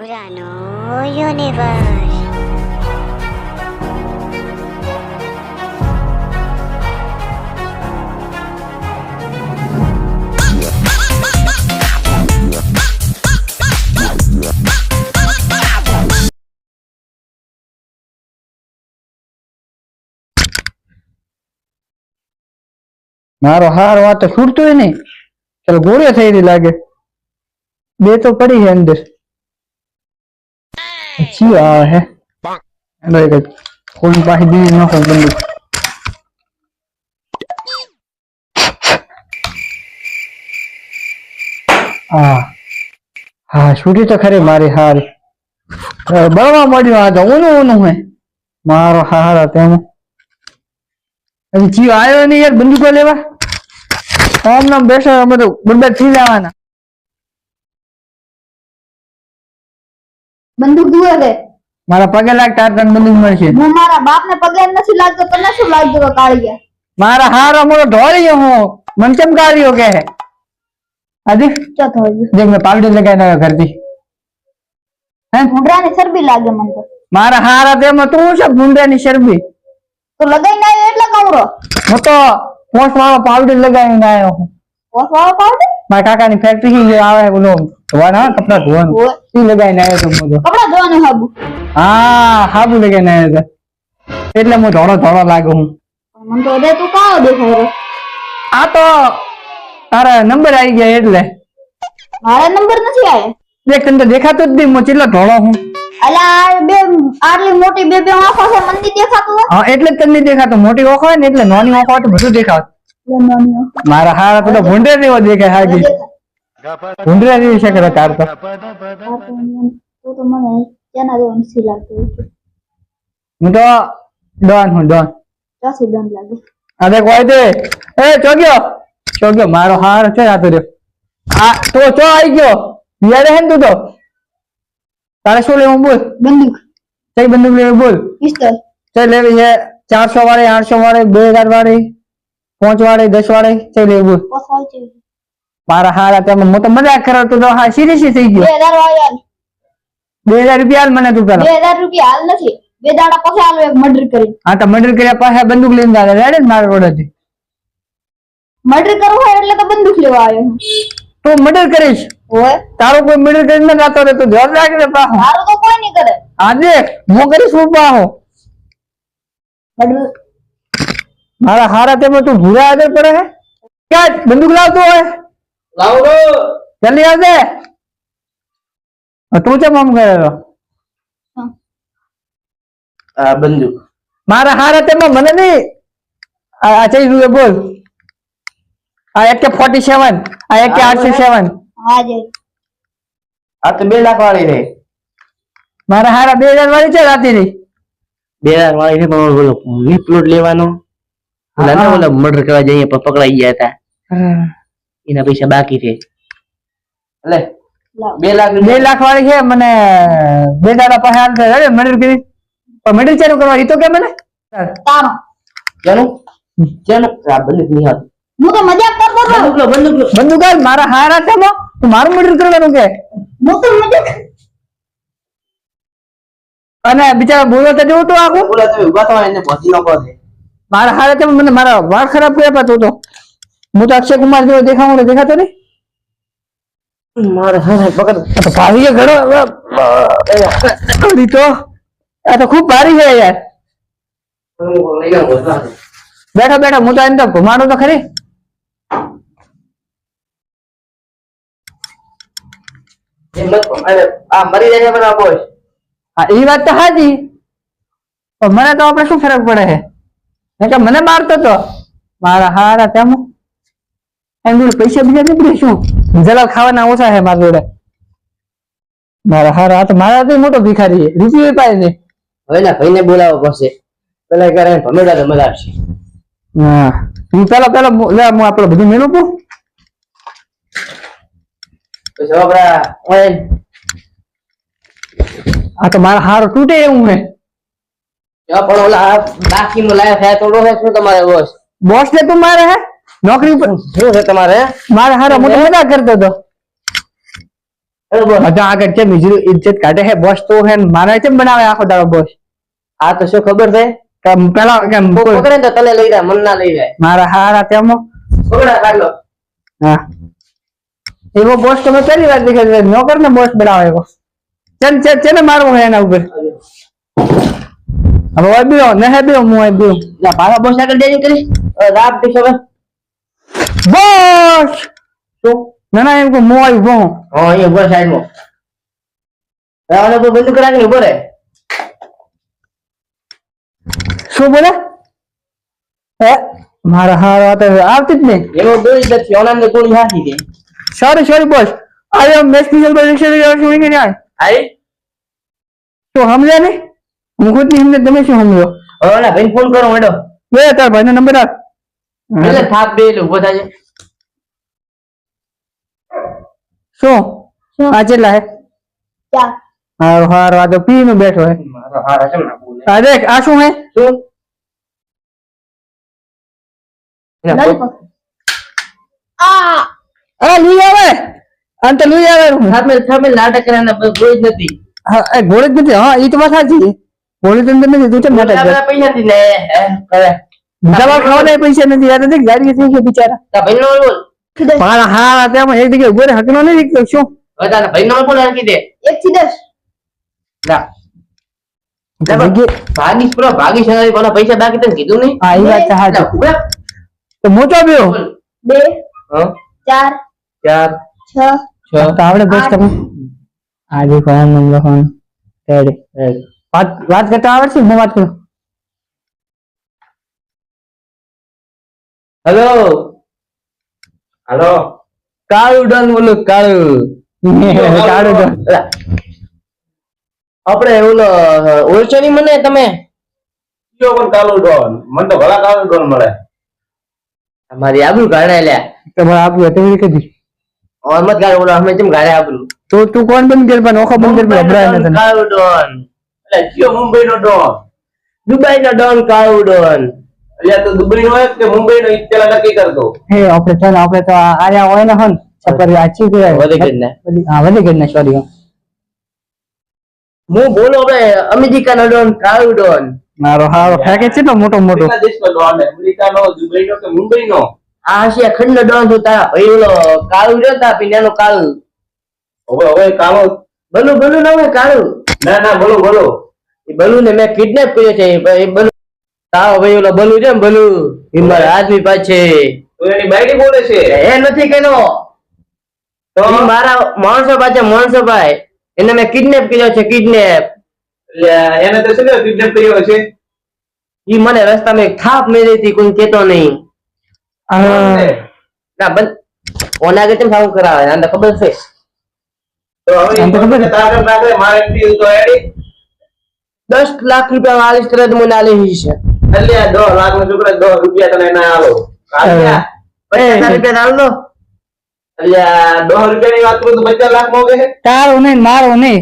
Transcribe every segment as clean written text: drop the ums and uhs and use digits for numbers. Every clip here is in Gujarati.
Urano Universe. મારો હાર વાત તો છૂટતો નહીં. ચાલ ગોળે થઈ રહી લાગે. બે તો પડી છે અંદર. શું આવે હે? એનો એક કોઈ પાસે બીજી નાખો બંદૂક. હા છૂટી તો ખરી મારી હાર. બળવા મળ્યો આ તો ઊનું હે મારો હાર તેમ. હજી જીવ આવ્યો નહીં યાર બંદૂકો લેવા. આમ નામ બેસો અમે તો બરબાદ થઈ જવાના. બંદૂક દુએ દે મારા પગે લાગતા તને બંદૂક મળશે. હું મારા બાપ ને પગે નથી લાગતો, તને શું લાગતો કાળિયા? મારા હાર અમારો ઢોળ્યો હું મન કેમ કાઢ્યો કે આજે ચો થોડી દેખ મેં પાવડર લગાઈને આવ્યો ઘરથી. હે ભૂંડરાની ચરબી લાગે મને તો. મારા હારા તેમાં તું છે ભૂંડાની શરબી તો લગાઈને આવ્યો એટલે કવરો હું તો પોસ્ટ વાળો પાવડર લગાવીને આવ્યો હું. ઓસવાળો પાવડર મારા કાકાની ફેક્ટરી આવે બોલો ધોવાના કપડા ધોવાનું એ લગાવીને આવ્યો તો હું તો. કપડા ધોવાનું હાબુ? હા હાબુ લગાવીને આવ્યો તો એટલે હું ધોળો ધોળો લાગુ હું. મને તો દે તું કાળો દેખાય. આ તો તારા નંબર આવી ગયા એટલે. મારા નંબર નથી આવ્યા. દેખ તને તો દેખાતો જ નહીં હું કેટલો ધોળો હું. અલા બે આટલી મોટી બે બે આંખો છે, મને નથી દેખાતું. હા એટલે જ તને નહીં દેખાતો. મોટી ઓખો હોય ને એટલે નાની ઓખો હોય તો બધું દેખાવ. મારા હારા તો ભૂંડે જેવો દેખાય. હાજી ભૂંડરા જેવી છે કે તાર તો. તો મને કેના દેવું નથી લાગતું. હું તો ડોન હું ડોન. ચાસી દમ લાગે. અરે કોઈ દે એ ચોગ્યો મારો હાર છે આ તો રે. આ તો ચો આવી ગયો યાર હે તું તો. તારે શું લેવું બોલ? બંદૂક. કઈ બંદૂક લેવી બોલ? પિસ્તોલ. ચાલ લેવી છે 400 વાળી, 800 વાળી, 2000 વાળી, 5 વાળી, 10 વાળી ચાલ લેવી બોલ? પોસવાલ છે. મારા હારા તેમાં હું તો મજાક કરાવતો તો હા સિરિયસ થઈ ગયો. 2000 વાળી 2000 રૂપિયા હાલ મને તું પેલા. 2000 રૂપિયા હાલ નથી, બે દાડા પછી હાલ એક મર્ડર કરી. હા તો મર્ડર કર્યા પાસે બંદૂક લઈને જાય રેડે ને મારા રોડેથી. મર્ડર કરવું હોય એટલે તો બંદૂક લેવા આવ્યો હું. તું મર્ડર કરીશ? ઓય તારો કોઈ મર્ડર કરીને જાતો રે તો ધ્યાન રાખજે પાછો. મારું તો કોઈ નહીં કરે. આજે હું કરીશ હું પાછો. મર્ડર મારા હારા તેમાં તું ભૂરા આગળ પડે હે. ક્યાં બંદૂક લાવતો હોય? લાવો જલ્દી આવજે. તું કેમ આમ કરેલો? આ બંદૂક મારા હારા તેમાં મને નહીં આ ચઈ રૂએ બોલ. આ AK-47 આ AK-87 હાજે. આ તો 2 લાખ વાળી છે. મારા હારા 2000 વાળી છે રાતી ની. 2000 વાળી છે પણ બોલો વીપ્લોટ લેવાનો ઓલા ઓલા મર્ડર કરવા જઈએ પણ પકડાઈ ગયા હતા એના પૈસા બાકી છે. એટલે 2 લાખ 2 લાખ વાળી છે મને. બે દાડા પાસે હાલ છે મર્ડર કરી પણ મર્ડર ચાલુ કરવા એ તો કે મને તારો ચાલો આ બંદૂક નહીં આવતી. હું તો મજાક કરતો હતો. બંદૂક લો બંદૂક હાલ. મારા હારા તેમાં તું મારું મર્ડર કરવાનું કે? હું તો મજાક અને બિચારા બોલો તો જેવું તો આખું. બોલા તમે ઉભા થવા એને પહોંચી નાખો છે. મારા હારે તેમાં મને મારા વાળ ખરાબ કર્યા પાછો તો. હું તો અક્ષય કુમાર જેવો દેખાવું દેખાતો નહીં. મારે હા પકડ આ તો ભારી છે ઘણો. તો આ તો ખૂબ ભારી છે યાર. બેઠા બેઠા હું તો એમ તો ઘુમાડું તો ખરી. આ મરી જાય બધા બોસ. હા એ વાત તો હાજી પણ મને તો આપણે શું ફરક પડે છે કે મને મારતો તો. મારા હારા તેમ એમ જોડે પૈસા બીજા નીકળે શું જલાલ ખાવાના ઓછા છે મારા જોડે. મારા હારા આ તો મારા તો મોટો ભિખારી છે. રૂપિયો પાય નહીં. હવે ના ભાઈને બોલાવવો પડશે. પેલા કરે ભમેડા તો મજા આવશે. હા તું પેલા લે હું આપણે બધું મેળવું છું. પછી આપડા આ તો મારા હારો તૂટે એવું હે. પણ ઓલા બાકી નો લાયા થયા થોડો છે શું તમારે બોસ? બોસ ને તું મારે હે નોકરી ઉપર શું છે તમારે? મારા હારો મોટો મજાક કરતો હતો. Hello boss. બધા આગળ છે બીજું ઇજ્જત કાઢે હે બોસ તો હે મારે કેમ બનાવે આખો દાડો બોસ આ તો શું ખબર છે પેલા કેમ પકડે ને તો તને લઈ જાય મન ના લઈ જાય મારા હારા તેમાં પકડા કાઢ લો હા એવો બોસ તમે પહેલી વાર દેખાય નોકર ને બોસ બનાવે એવો ચલ ચલ ચલ મારવો હે એના ઉપર હવે બીઓ ને હે બીઓ હું બીઓ લા ભાગા બોસ આગળ જઈને કરી રાત દેખો હવે બોસ શું ના ના એમ કે હું આવી બહુ હા અહીંયા બોસ સાઈડ માં રાવણ પર બંધ કરાવીને ઉભો રહે શું બોલે હે મારા હારા તો આવતી જ નહીં એનો દોરી જતી ઓનાને ગોળી હાથી દે સોરી સોરી બોસ આયો મેં સ્પેશિયલ પરીક્ષા શું કે જાય આઈ તો સમજ્યા ને હું ખુદ નહીં સમજે તમે શું સમજો હવે ઓલા ભાઈને ફોન કરો મેડો બે તાર ભાઈનો નંબર આપ એટલે થાપ બે એટલે ઉભો થાય શું આ કેટલા હે ચાર હારું હારું આ તો પી નું બેઠો હે મારો હારા કેમ ના બોલે આ દેખ આ શું હે શું lollipop. આ અરે લઈ આવે અંત લઈ આવે થામે નાટક કરવાના કોઈ જ નથી હા એ ઘોડે જ નથી હા એ તો વાત સાચી ઘોડે તો નથી તું કેમ નાટક કરે પૈસા નથી ને કરે દવા ખાવાના પૈસા નથી યાર દેખ ગાડી થઈ ગઈ બિચારા તા ભાઈ નો બોલ મારા હા તેમાં એક જગ્યાએ ઉભો રહે હકનો નહીં રીકતો શું હવે તારા ભાઈ નો બોલ રાખી દે 1 થી 10 લા જગ્યાએ ભાગી પ્રો ભાગી સગાઈ કોના પૈસા બાકી તને કીધું નહીં હા એ વાત સાચી ઉભા તો મોટો બેઓ 2 હા 4 ચાર 6 તો આવડે બસ તમે આજે ફોન નંબર ફોન રેડી વાત વાત કરતા આવડશે હું વાત કરું હેલો હેલો કાળું ડન બોલું કાળું કાઢો તો આપણે ઓલો ઓળખો નહીં મને તમે કયો પણ કાલો ડોન મને તો ભલા કાલો ડોન મળે અમારી આબરૂ ગાડા લ્યા તમારે આપ્યું હતું એવી કદી ઓમત ગાડે ઓલો અમે કેમ ગાડે આબરૂ તો તું કોણ બંધ કર પણ ઓખો બંધ કર અભરાય ને તને કાળું ડોન એટલે કયો મુંબઈ નો ડોન દુબઈ નો ડોન કાળું ડોન એટલે તો દુબઈ નો હોય કે મુંબઈ નો ઈ પેલા નક્કી કરતો હે આપણે ચાલ આપણે તો આયા હોય ને હન સફર આચી કે વધેગઢના. હા વધેગઢના સોરી હું બોલો હવે અમેરિકા નો ડોન કાળું ડોન મારો હારો ફેંકે છે ને મોટો મોટો કેટલા દેશનો ડોન હે? અમેરિકા નો દુબઈ નો કે મુંબઈ નો આ આશિયા ખંડ નો ડોન છું તારા ભાઈ ઓલો કાળું રહ્યો તા પીને કાળું હવે કાલો બલું બલું ના હોય કાળું ના ના બોલો બોલો એ બલુ ને મેં કિડનેપ કર્યો છે એ બલુ તારો ભાઈ ઓલો બલુ છે ને બલુ એ મારા આદમી પાછે તો એની બાયડી બોલે છે એ નથી કેનો તો ઈ મારા માણસો પાછે માણસો ભાઈ એને મેં કિડનેપ કર્યો છે કિડનેપ એટલે એને તો શું કિડનેપ કર્યો છે ઈ મને રસ્તામાં એક થાપ મેળી હતી કોઈ કેતો નહીં ના બંધ ઓના આગળ કેમ સાવું કરાવે આને તો ખબર છે તો હવે આમ તો ખબર છે. તાકાત નાખે મારે એમથી તો એડી 10 લાખ રૂપિયા આલીશ તરત મને આલી છે એટલે આ 10 લાખ નો છોકરા 10 રૂપિયા તને ના આલો કાલ્યા 50 રૂપિયા આલ લો એટલે આ 10 રૂપિયાની વાત કરું તો 50 લાખ મોગે છે તારો નહીં મારો નહીં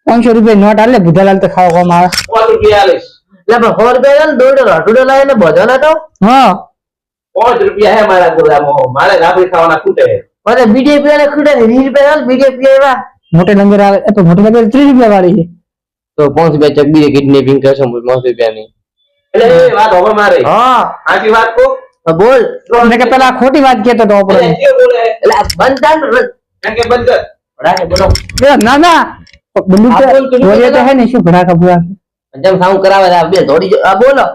500 રૂપિયા નોટ આલે બુધાલાલ તો ખાવા કોમ આવે 5 રૂપિયા આલીશ એટલે પણ 100 રૂપિયા આલ દોડો રટુડો લાવીને બધો ના તો હા 5 રૂપિયા હે મારા ગોદામો મારે રાબડી ખાવાના ખૂટે મને બીજેપી ને ખૂટે 20 રૂપિયા આલ બીજેપી એવા મોટે નંબર આવે એ તો મોટે નંબર 30 રૂપિયા વાળી છે તો 5 રૂપિયા ચક બીજે કિડનેપિંગ કરશો 5 રૂપિયા ની એટલે એ વાત હવે મારે હા સાચી વાત કો તો બોલ મેં કે પેલા ખોટી વાત કહેતો તો એટલે આપણે કયો બોલે એટલે આ બંધ થાય ને એમ કે બંધ કર રાખે બોલો એ ના ના બંદૂક આ બોલ તો શું બોલે તો બોલે? હે ને શું ભડાકા ભૂરા જેમ સાવું કરાવે આ બે દોડી આ બોલો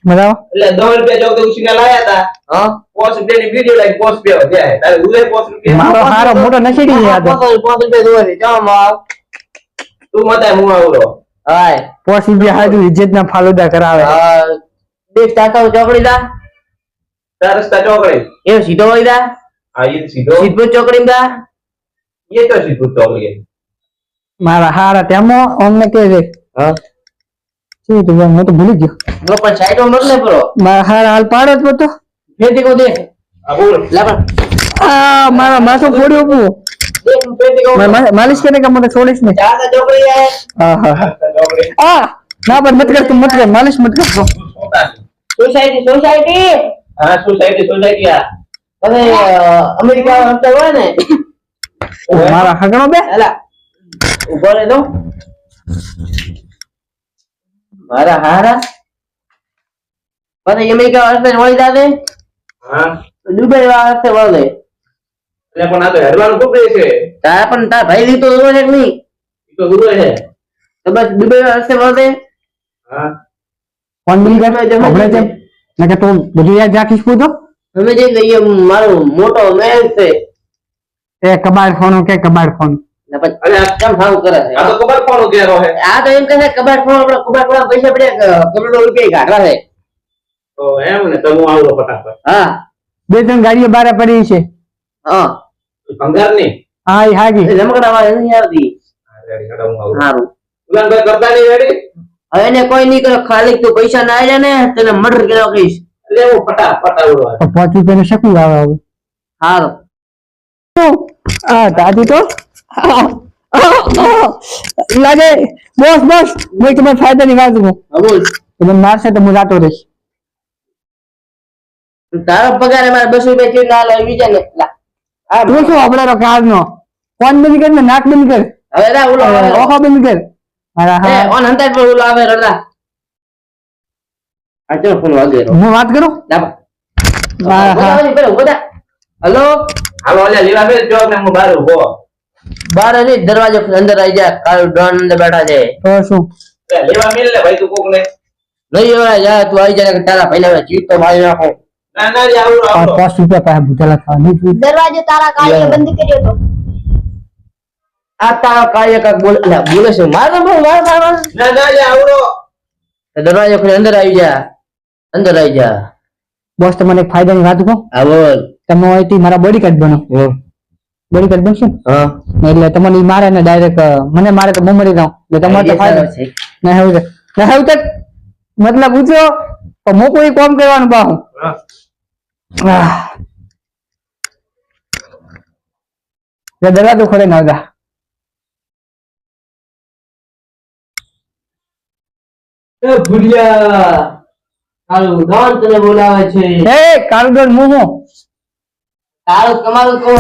બરાબર એટલે 10 રૂપિયા જો તો ઉછીને લાયા હતા હા 5 રૂપિયાની વિડિયો લાઈન 5 રૂપિયા વધ્યા તારે ઉલે 5 રૂપિયા મારો હારો મોટો નશીડી છે આ તો 5 રૂપિયા દોરી ચાલો માવ તું મતાય હું આવરો હાય 5 રૂપિયા હાજુ ઇજ્જત ના ફાલુદા કરાવે દેખ તાતા ચોકડી દા તાર રસ્તા ચોકડી એ સીધો વળી દા આ ઈ સીધો સીધો ચોકડી દા એ તો સીધું ચોકડી મારા હારા તેમાં અમને કે છે હા શું તું હું તો ભૂલી ગયો નો પણ સાઈડો મત લે પરો મારા હારા હાલ પાડો જ તો ફેટી કો દે આ બોલ લા પણ આ મારા માથું ફોડ્યું હું દેખ ફેટી કો માલિશ કરીને કે મને છોડીશ ને તાતા ચોકડી આય હા હા ચોકડી આ ના પણ મત કર તું મત કર માલિશ મત કર તું. સોસાયટી હા સોસાયટી આ અને અમેરિકા હપ્તા હોય ને મારા હગણો બે એલા ઉભો રહે તો મારા હારા પછી એમ કે હસ્તે વળી જાતે હા દુબઈ વાળા હસ્તે વળે એટલે પણ આ તો હેરવાનું ખૂબ રહે છે તાર પણ તાર ભાઈ લીધો દૂર છે કે નહીં ઈ તો દૂર છે તો બસ દુબઈ વાળા હસ્તે વળે હા ફોન બિલ કર આપણે છે ને કે તું બધું યાદ રાખીશ પૂછો અમે જે કહીએ મારો મોટો મહેલ છે એ કબાડ ફોન કે કબાડ ફોન ને પછી અરે આ કેમ ભાવ કરે છે આ તો ખબર કોનો ઘેરો છે આ તો એમ કહે છે કબાડ ફોન આપણે કબાડ ફોન પૈસા પડ્યા કરોડો રૂપિયા ઘાટવા છે તો એમ ને તો હું આવું ફટાફટ હા 2-3 ગાડીઓ બારે પડી છે હા ભંગાર ની હા એ હાજી રમકડા વાળા નથી આવતી રેડી હું આવું સારું ઉલાનભાઈ કરતા નહીં રેડી હવે એને કોઈ નહીં કરે ખાલી તું પૈસા ના આવ્યા ને તને મર્ડર કર્યો કહીશ એટલે હું ફટાફટ આવડો તો 5 રૂપિયાનું શકું આવે હવે સારું આ દાદી તો લાગે બોસ બોસ મેં તમારા ફાયદાની વાત કહું બોલ તમે મારશે તો હું જાતો રહીશ તારો પગાર અમારે 200 રૂપિયા જેવું ના લાવી છે ને હા તું શું આપણે કાર નો ફોન બંધ કર ને નાક બંધ કર હવે રા ઓલો ઓખો બંધ કર હા એ હા ઓન હંતાઈ પર ઓલો આવે રડતા આ ચલો ફોન વાગે હું વાત કરું હા હા હેલો હાલો અલ્યા લીલા બે જો ને હું બહાર ઉભો બાર હજી દરવાજો અંદર આવી જા કાળું ડોન અંદર બેઠા છે તો શું લેવા મિલ ને ભાઈ તું કોક ને નહીં હવે જા તું આવી જા કે તારા પહેલા જીત તો મારી નાખો ના ના જી આવડો આ આવડો 5 રૂપિયા પાસે ભૂતેલા ખાવા દરવાજો તારા કાળીએ બંધ કર્યો તો આ તારા કાર્ય કાક બોલે છે મારે તો મારે ના ના જી આવડો દરવાજો ખોલી અંદર આવી જા બોસ તમને એક ફાયદાની વાત કહું આ બોલ તમે અહીંથી મારા બોડીગાર્ડ બનો બોડીગાર્ડ બનશો હા ને એટલે તમને ઈ મારે ને ડાયરેક્ટ મને મારે તો હું મરી જાઉં એટલે તમારે તો ફાયદો છે ના હવે મતલબ પૂછો તો હું કોઈ કામ કરવાનું બાહું દરવાજો ખોલે ના આવતા એ ભુલિયા કાળું ડોન તને બોલાવે છે એ કાળું ડોન હું કાળું તમારું કહો